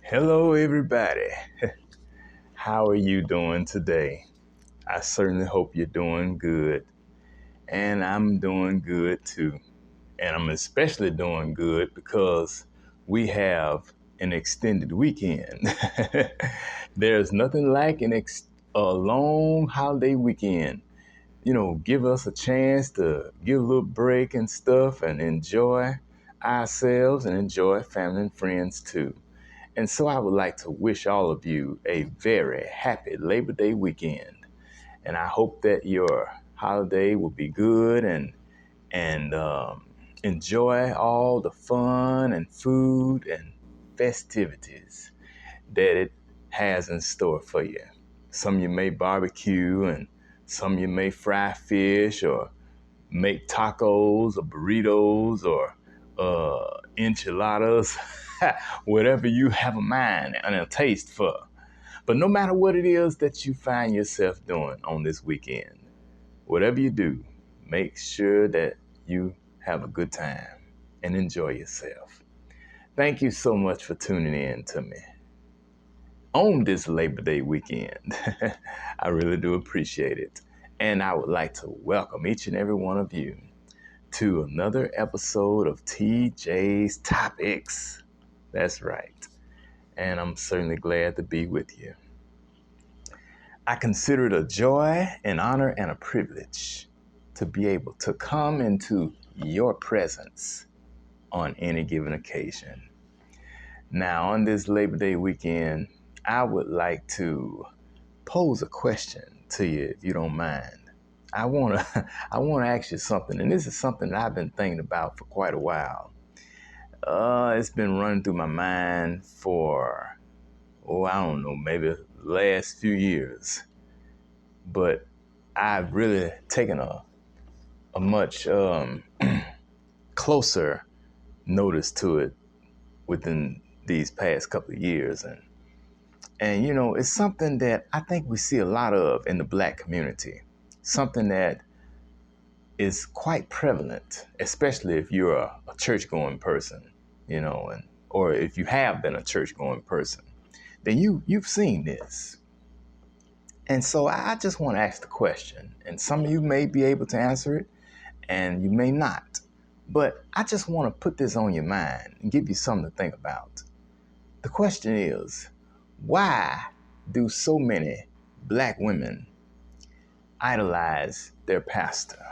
Hello, everybody. How are you doing today? I certainly hope you're doing good. And I'm doing good too. And I'm especially doing good because we have an extended weekend. There's nothing like a long holiday weekend. Give us a chance to give a little break and stuff and enjoy ourselves and enjoy family and friends too. And so I would like to wish all of you a very happy Labor Day weekend. And I hope that your holiday will be good and enjoy all the fun and food and festivities that it has in store for you. Some of you may barbecue and some of you may fry fish or make tacos or burritos or enchiladas, whatever you have a mind and a taste for. But no matter what it is that you find yourself doing on this weekend, whatever you do, make sure that you have a good time and enjoy yourself. Thank you so much for tuning in to me on this Labor Day weekend. I really do appreciate it. And I would like to welcome each and every one of you to another episode of TJ's Topics. That's right. And I'm certainly glad to be with you. I consider it a joy, an honor, and a privilege to be able to come into your presence on any given occasion. Now, on this Labor Day weekend, I would like to pose a question to you, if you don't mind. I wanna ask you something, and this is something that I've been thinking about for quite a while. It's been running through my mind for, I don't know, maybe the last few years. But I've really taken a much closer notice to it within these past couple of years. And it's something that I think we see a lot of in the Black community, something that is quite prevalent, especially if you're a church-going person, or if you have been a church-going person, then you've seen this. And so I just want to ask the question, and some of you may be able to answer it, and you may not. But I just want to put this on your mind and give you something to think about. The question is, why do so many Black women idolize their pastor?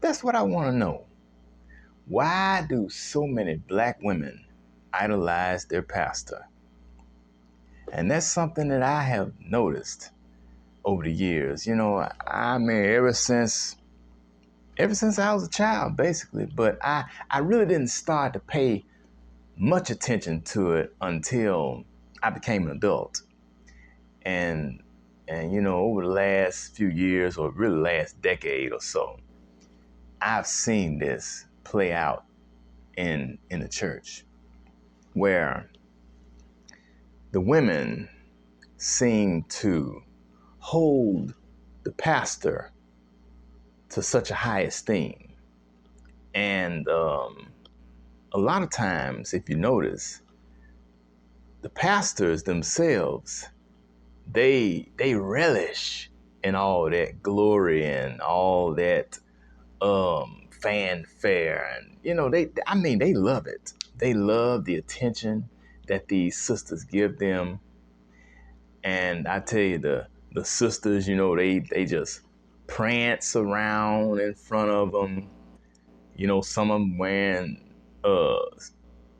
That's what I want to know. Why do so many Black women idolize their pastor? And that's something that I have noticed over the years. I mean, ever since I was a child, basically. But I really didn't start to pay much attention to it until I became an adult. And over the last few years, or really last decade or so, I've seen this play out in the church, where the women seem to hold the pastor to such a high esteem. And a lot of times, if you notice, the pastors themselves, they relish in all that glory and all that fanfare, and they love it. They love the attention that these sisters give them. And I tell you, the sisters, they just prance around in front of them. Some of them wearing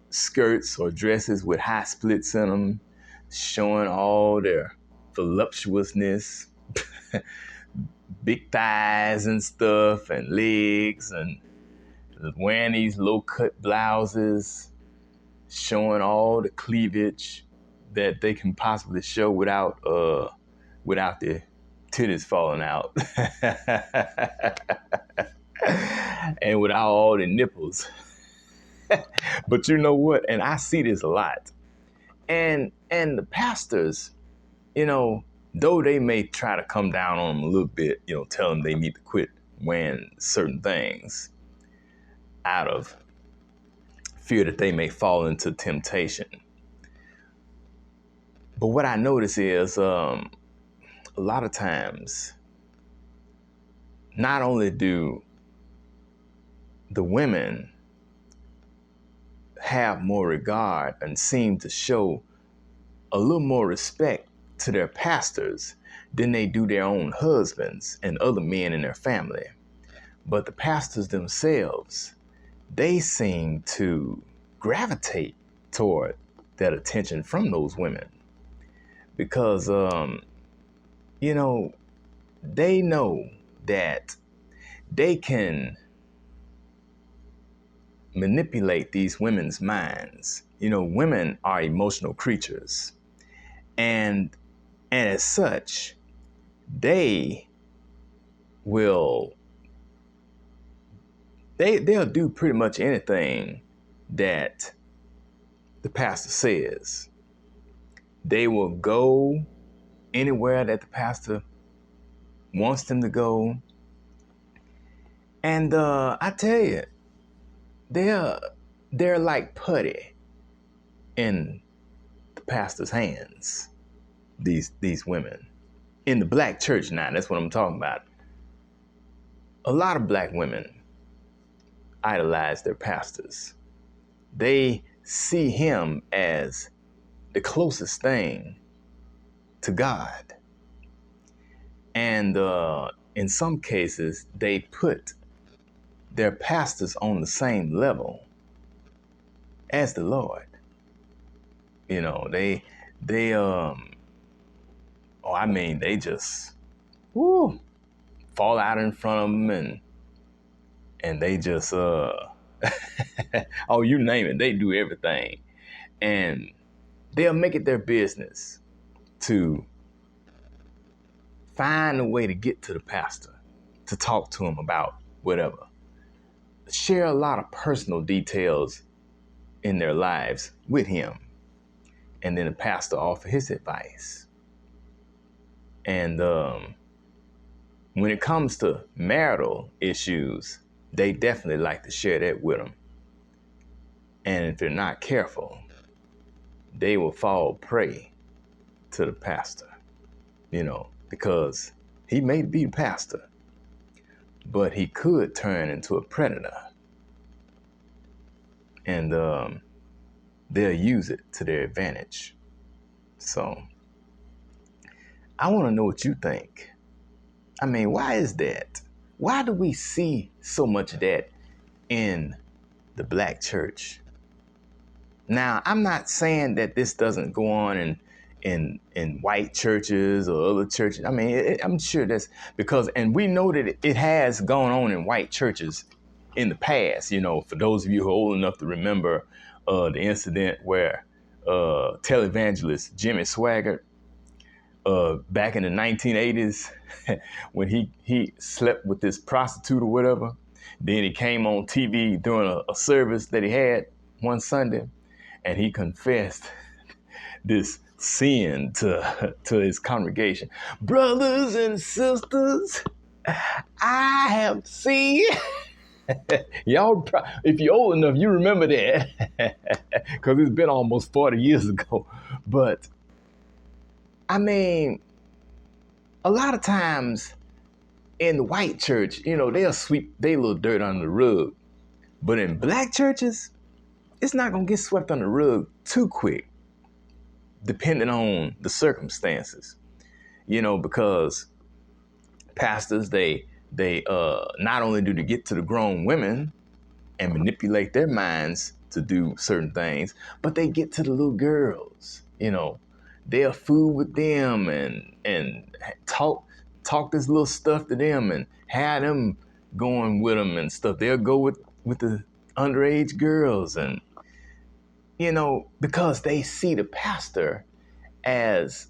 skirts or dresses with high splits in them, showing all their voluptuousness, big thighs and stuff, and legs, and wearing these low-cut blouses, showing all the cleavage that they can possibly show without the titties falling out, and without all the nipples. But you know what? And I see this a lot. And the pastors, though they may try to come down on them a little bit, tell them they need to quit wearing certain things out of fear that they may fall into temptation. But what I notice is a lot of times, not only do the women have more regard and seem to show a little more respect to their pastors than they do their own husbands and other men in their family. But the pastors themselves, they seem to gravitate toward that attention from those women because, you know, they know that they can manipulate these women's minds. You know, women are emotional creatures, and as such, they will they'll do pretty much anything that the pastor says. They will go anywhere that the pastor wants them to go. And I tell you, they're like putty in the pastor's hands. These women in the black church now. That's what I'm talking about. A lot of black women idolize their pastors. They see him as the closest thing to God. And in some cases, they put their pastors on the same level as the Lord. You know, they they just fall out in front of them and they just oh, you name it, they do everything. And they'll make it their business to find a way to get to the pastor, to talk to him about whatever. Share a lot of personal details in their lives with him. And then the pastor offer his advice. And when it comes to marital issues, they definitely like to share that with them. And if they're not careful, they will fall prey to the pastor, you know, because he may be the pastor, but he could turn into a predator. And they'll use it to their advantage. So I want to know what you think. I mean, why is that? Why do we see so much of that in the black church? Now, I'm not saying that this doesn't go on in white churches or other churches. I mean, I'm sure that's because, and we know that it has gone on in white churches in the past. You know, for those of you who are old enough to remember the incident where televangelist Jimmy Swaggart, back in the 1980s, when he slept with this prostitute or whatever, then he came on TV during a service that he had one Sunday, and he confessed this sin to his congregation. Brothers and sisters, I have seen. Y'all, if you're old enough, you remember that, because it's been almost 40 years ago. But I mean, a lot of times in the white church, you know, they'll sweep their little dirt under the rug. But in black churches, it's not going to get swept under the rug too quick, depending on the circumstances. You know, because pastors, they not only do they get to the grown women and manipulate their minds to do certain things, but they get to the little girls. You know, they'll fool with them and talk this little stuff to them and have them going with them and stuff. They'll go with the underage girls, and you know, because they see the pastor as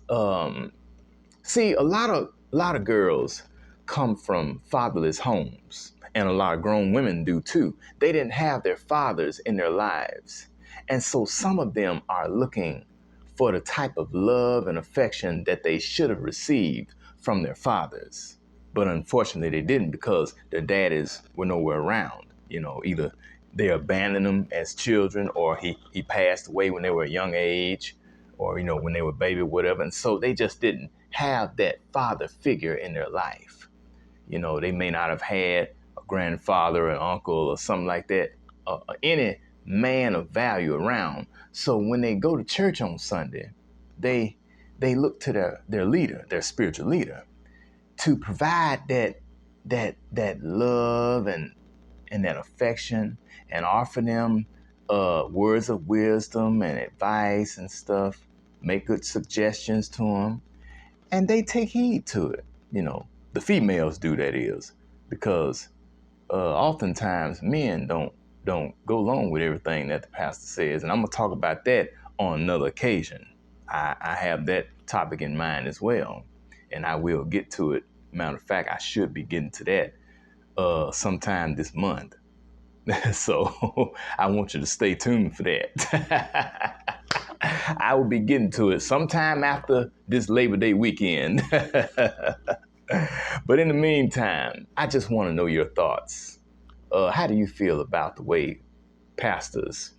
see, a lot of girls come from fatherless homes, and a lot of grown women do too. They didn't have their fathers in their lives, and so some of them are looking for the type of love and affection that they should have received from their fathers. But unfortunately they didn't, because their daddies were nowhere around. You know, either they abandoned them as children, or he passed away when they were a young age, or, when they were baby, whatever. And so they just didn't have that father figure in their life. They may not have had a grandfather, an uncle, or something like that, any man of value around. So when they go to church on Sunday, they look to their leader, their spiritual leader, to provide that love and that affection, and offer them words of wisdom and advice and stuff, make good suggestions to them, and they take heed to it. The females do, that is, because oftentimes men don't go along with everything that the pastor says, and I'm gonna talk about that on another occasion. I have that topic in mind as well, and I will get to it. Matter of fact, I should be getting to that sometime this month. So I want you to stay tuned for that. I will be getting to it sometime after this Labor Day weekend. But in the meantime, I just want to know your thoughts. How do you feel about the way pastors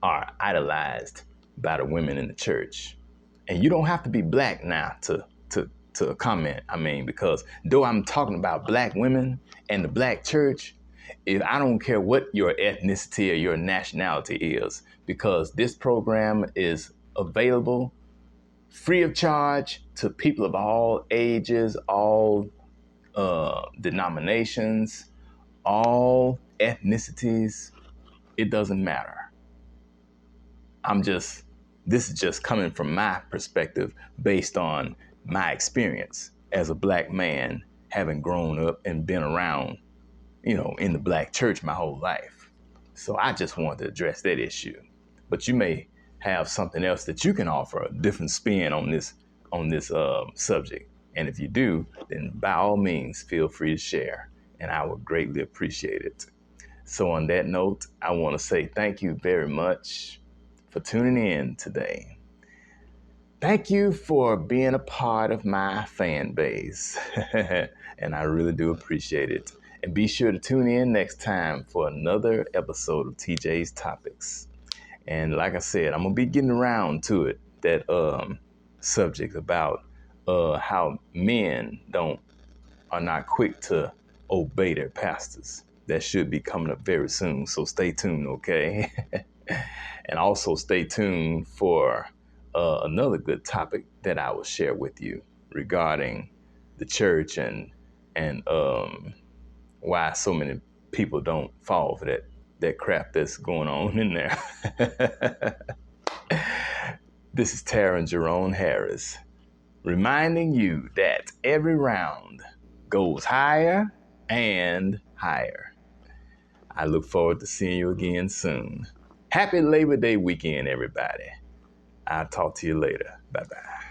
are idolized by the women in the church? And you don't have to be black now to comment. Because though I'm talking about black women and the black church, I don't care what your ethnicity or your nationality is, because this program is available free of charge to people of all ages, all denominations, all ethnicities. It doesn't matter. This is just coming from my perspective based on my experience as a black man, having grown up and been around, in the black church my whole life. So I just wanted to address that issue. But you may have something else that you can offer, a different spin on this subject. And if you do, then by all means, feel free to share, and I would greatly appreciate it. So on that note, I want to say thank you very much for tuning in today. Thank you for being a part of my fan base. And I really do appreciate it. And be sure to tune in next time for another episode of TJ's Topics. And like I said, I'm going to be getting around to it, that subject about how men are not quick to obey their pastors. That should be coming up very soon. So stay tuned, okay? And also stay tuned for another good topic that I will share with you regarding the church and why so many people don't fall for that crap that's going on in there. This is Taryn Jerome Harris, reminding you that every round goes higher and higher. I look forward to seeing you again soon. Happy Labor Day weekend, everybody. I'll talk to you later. Bye-bye.